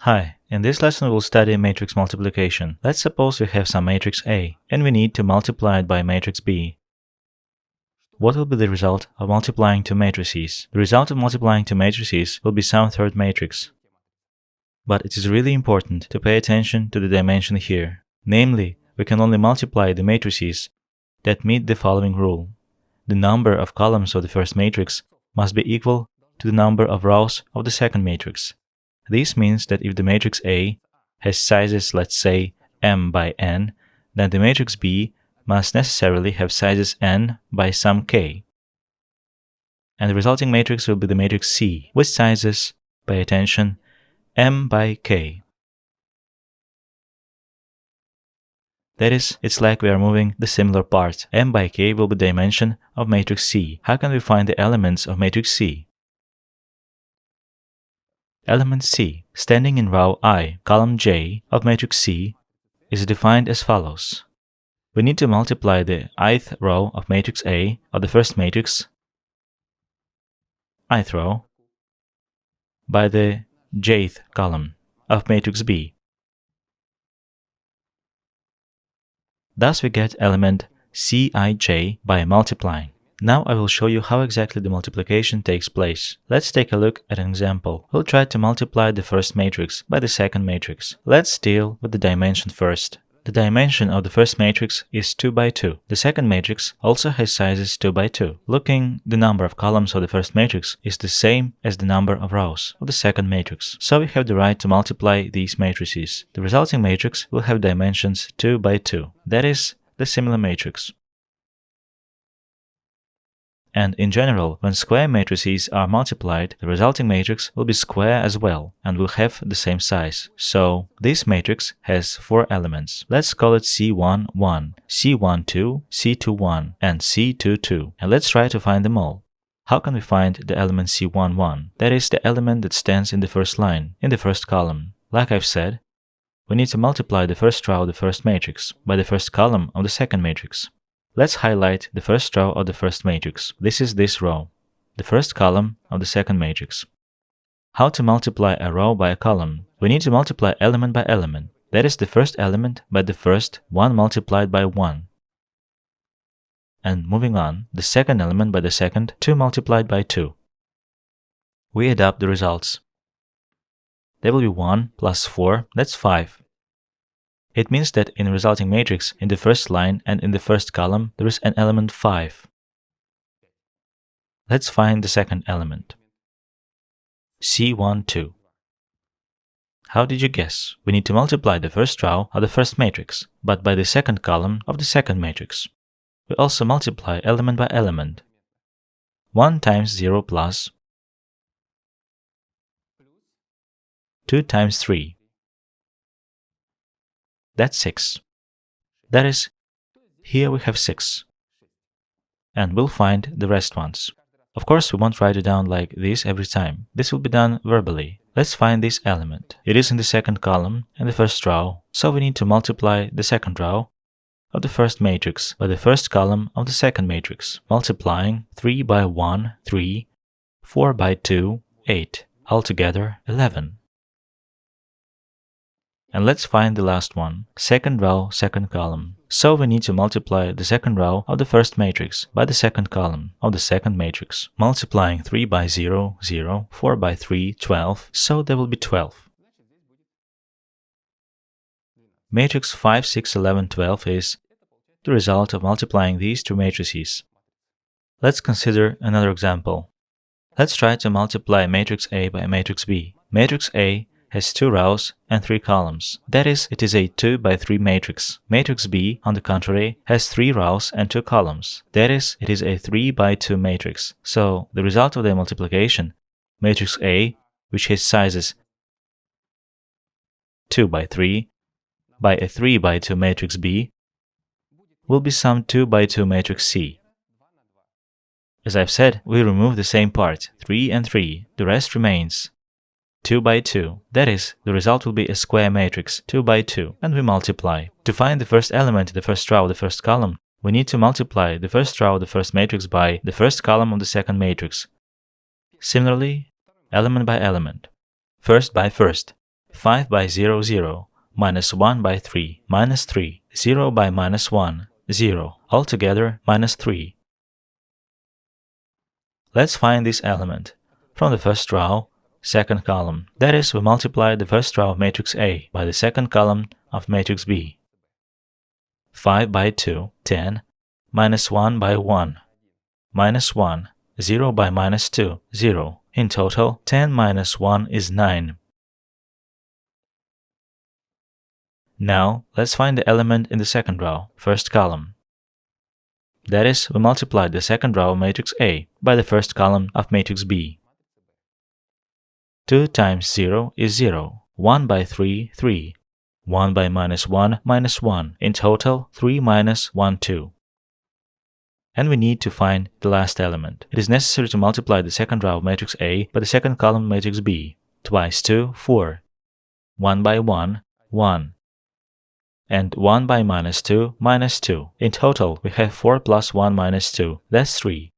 Hi, in this lesson we'll study matrix multiplication. Let's suppose we have some matrix A, and we need to multiply it by matrix B. What will be the result of multiplying two matrices? The result of multiplying two matrices will be some third matrix. But it is really important to pay attention to the dimension here. Namely, we can only multiply the matrices that meet the following rule. The number of columns of the first matrix must be equal to the number of rows of the second matrix. This means that if the matrix A has sizes, let's say, m by n, then the matrix B must necessarily have sizes n by some k. And the resulting matrix will be the matrix C with sizes, pay attention, m by k. That is, it's like we are moving the similar part. M by k will be the dimension of matrix C. How can we find the elements of matrix C? Element C, standing in row I, column J of matrix C, is defined as follows. We need to multiply the ith row of matrix A of the first matrix, ith row, by the jth column of matrix B. Thus we get element Cij by multiplying. Now I will show you how exactly the multiplication takes place. Let's take a look at an example. We'll try to multiply the first matrix by the second matrix. Let's deal with the dimension first. The dimension of the first matrix is 2 by 2. The second matrix also has sizes 2 by 2. Looking, the number of columns of the first matrix is the same as the number of rows of the second matrix. So we have the right to multiply these matrices. The resulting matrix will have dimensions 2 by 2. That is the similar matrix. And in general, when square matrices are multiplied, the resulting matrix will be square as well and will have the same size. So this matrix has 4 elements. Let's call it C1, 1, C1, 2, C2, 1, and C2, 2. And let's try to find them all. How can we find the element C1, 1? That is the element that stands in the first line, in the first column. Like I've said, we need to multiply the first row of the first matrix by the first column of the second matrix. Let's highlight the first row of the first matrix. This is this row, the first column of the second matrix. How to multiply a row by a column? We need to multiply element by element. That is the first element by the first, 1 multiplied by 1. And moving on, the second element by the second, 2 multiplied by 2. We add up the results. There will be 1 plus 4, that's 5. It means that in the resulting matrix, in the first line and in the first column, there is an element 5. Let's find the second element. C1, 2. How did you guess? We need to multiply the first row of the first matrix, but by the second column of the second matrix. We also multiply element by element. 1 times 0 plus 2 times 3. That's 6. That is, here we have 6. And we'll find the rest ones. Of course, we won't write it down like this every time. This will be done verbally. Let's find this element. It is in the second column and the first row, so we need to multiply the second row of the first matrix by the first column of the second matrix, multiplying 3 by 1, 3, 4 by 2, 8, altogether 11. And let's find the last one, second row, second column. So we need to multiply the second row of the first matrix by the second column of the second matrix, multiplying 3 by 0, 0, 4 by 3, 12, so there will be 12. Matrix 5, 6, 11, 12 is the result of multiplying these two matrices. Let's consider another example. Let's try to multiply matrix A by matrix B. Matrix A has 2 rows and 3 columns. That is, it is a 2 by 3 matrix. Matrix B, on the contrary, has 3 rows and 2 columns. That is, it is a 3 by 2 matrix. So, the result of the multiplication, matrix A, which has sizes 2 by 3, by a 3 by 2 matrix B, will be some 2 by 2 matrix C. As I've said, we remove the same part, 3 and 3. The rest remains 2 by 2. That is, the result will be a square matrix, 2 by 2, and we multiply. To find the first element in the first row of the first column, we need to multiply the first row of the first matrix by the first column of the second matrix. Similarly, element by element. First by first. 5 by 0, 0, minus 1 by 3, minus 3, 0 by minus 1, 0, altogether minus 3. Let's find this element. From the first row, second column. That is, we multiply the first row of matrix A by the second column of matrix B. 5 by 2, 10, minus 1 by 1, minus 1, 0 by minus 2, 0. In total, 10 minus 1 is 9. Now, let's find the element in the second row, first column. That is, we multiply the second row of matrix A by the first column of matrix B. 2 times 0 is 0. 1 by 3, 3. 1 by minus 1, minus 1. In total, 3 minus 1, 2. And we need to find the last element. It is necessary to multiply the second row of matrix A by the second column of matrix B. Twice 2, 4. 1 by 1, 1. And 1 by minus 2, minus 2. In total, we have 4 plus 1 minus 2. That's 3.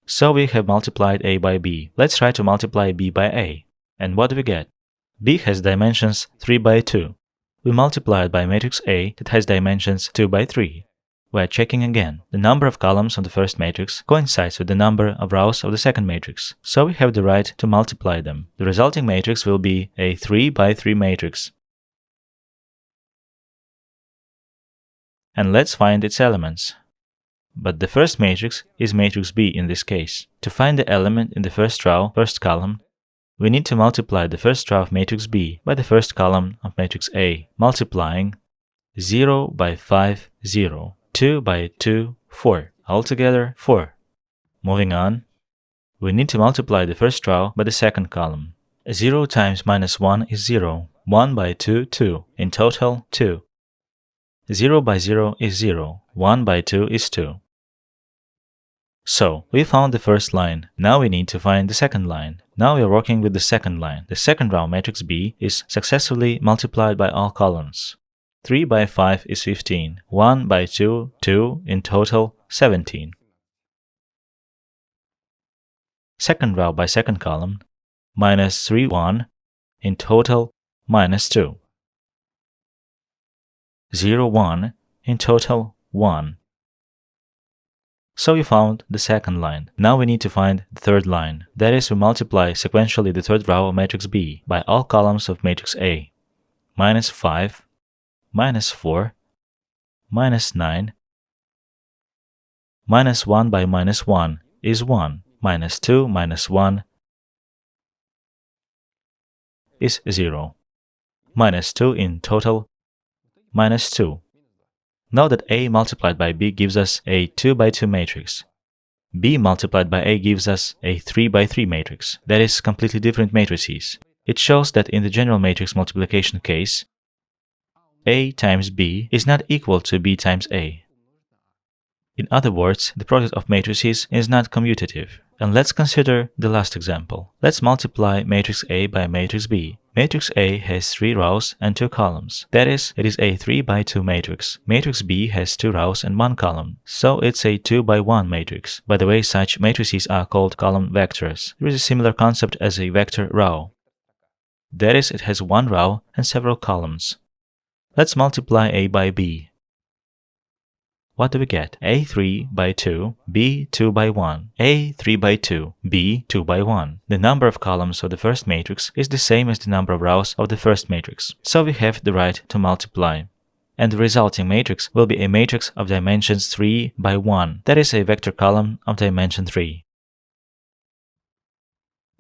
So we have multiplied A by B. Let's try to multiply B by A. And what do we get? B has dimensions 3 by 2. We multiply it by matrix A that has dimensions 2 by 3. We are checking again. The number of columns of the first matrix coincides with the number of rows of the second matrix, so we have the right to multiply them. The resulting matrix will be a 3 by 3 matrix. And let's find its elements. But the first matrix is matrix B in this case. To find the element in the first row, first column, we need to multiply the first row of matrix B by the first column of matrix A, multiplying 0 by 5, 0, 2 by 2, 4, altogether 4. Moving on, we need to multiply the first row by the second column. 0 times minus 1 is 0, 1 by 2, 2, in total 2. 0 by 0 is 0, 1 by 2 is 2. So, we found the first line. Now we need to find the second line. Now we are working with the second line. The second row matrix B is successfully multiplied by all columns. 3 by 5 is 15. 1 by 2, 2, in total 17. Second row by second column, minus 3, 1, in total minus 2. 0, 1, in total 1. So we found the second line. Now we need to find the third line. That is, we multiply sequentially the third row of matrix B by all columns of matrix A. Minus 5, minus 4, minus 9, minus 1 by minus 1 is 1, minus 2 minus 1 is 0, minus 2 in total, minus 2. Note that A multiplied by B gives us a 2 by 2 matrix. B multiplied by A gives us a 3 by 3 matrix. That is completely different matrices. It shows that in the general matrix multiplication case, A times B is not equal to B times A. In other words, the product of matrices is not commutative. And let's consider the last example. Let's multiply matrix A by matrix B. Matrix A has 3 rows and 2 columns. That is, it is a 3 by 2 matrix. Matrix B has 2 rows and 1 column. So it's a 2 by 1 matrix. By the way, such matrices are called column vectors. There is a similar concept as a vector row. That is, it has 1 row and several columns. Let's multiply A by B. What do we get? A 3 by 2, B 2 by 1, A 3 by 2, B 2 by 1. The number of columns of the first matrix is the same as the number of rows of the first matrix, so we have the right to multiply. And the resulting matrix will be a matrix of dimensions 3 by 1, that is a vector column of dimension 3.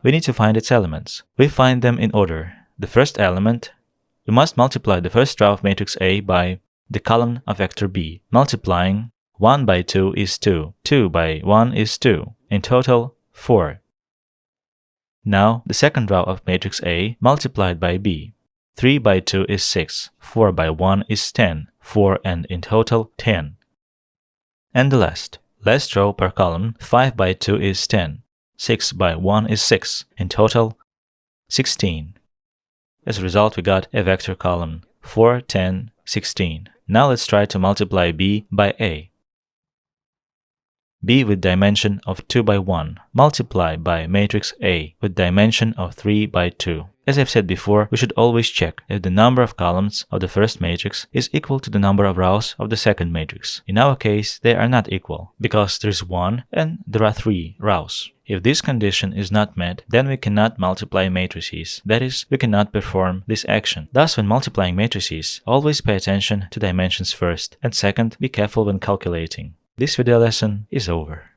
We need to find its elements. We find them in order. The first element, we must multiply the first row of matrix A by the column of vector B, multiplying 1 by 2 is 2, 2 by 1 is 2, in total 4. Now, the second row of matrix A multiplied by B. 3 by 2 is 6, 4 by 1 is 10, 4 and in total 10. And the last row per column, 5 by 2 is 10, 6 by 1 is 6, in total 16. As a result, we got a vector column, 4, 10, 16. Now let's try to multiply B by A. B with dimension of 2 by 1, multiply by matrix A with dimension of 3 by 2. As I've said before, we should always check if the number of columns of the first matrix is equal to the number of rows of the second matrix. In our case, they are not equal, because there's 1 and there are 3 rows. If this condition is not met, then we cannot multiply matrices. That is, we cannot perform this action. Thus, when multiplying matrices, always pay attention to dimensions first, and second, be careful when calculating. This video lesson is over.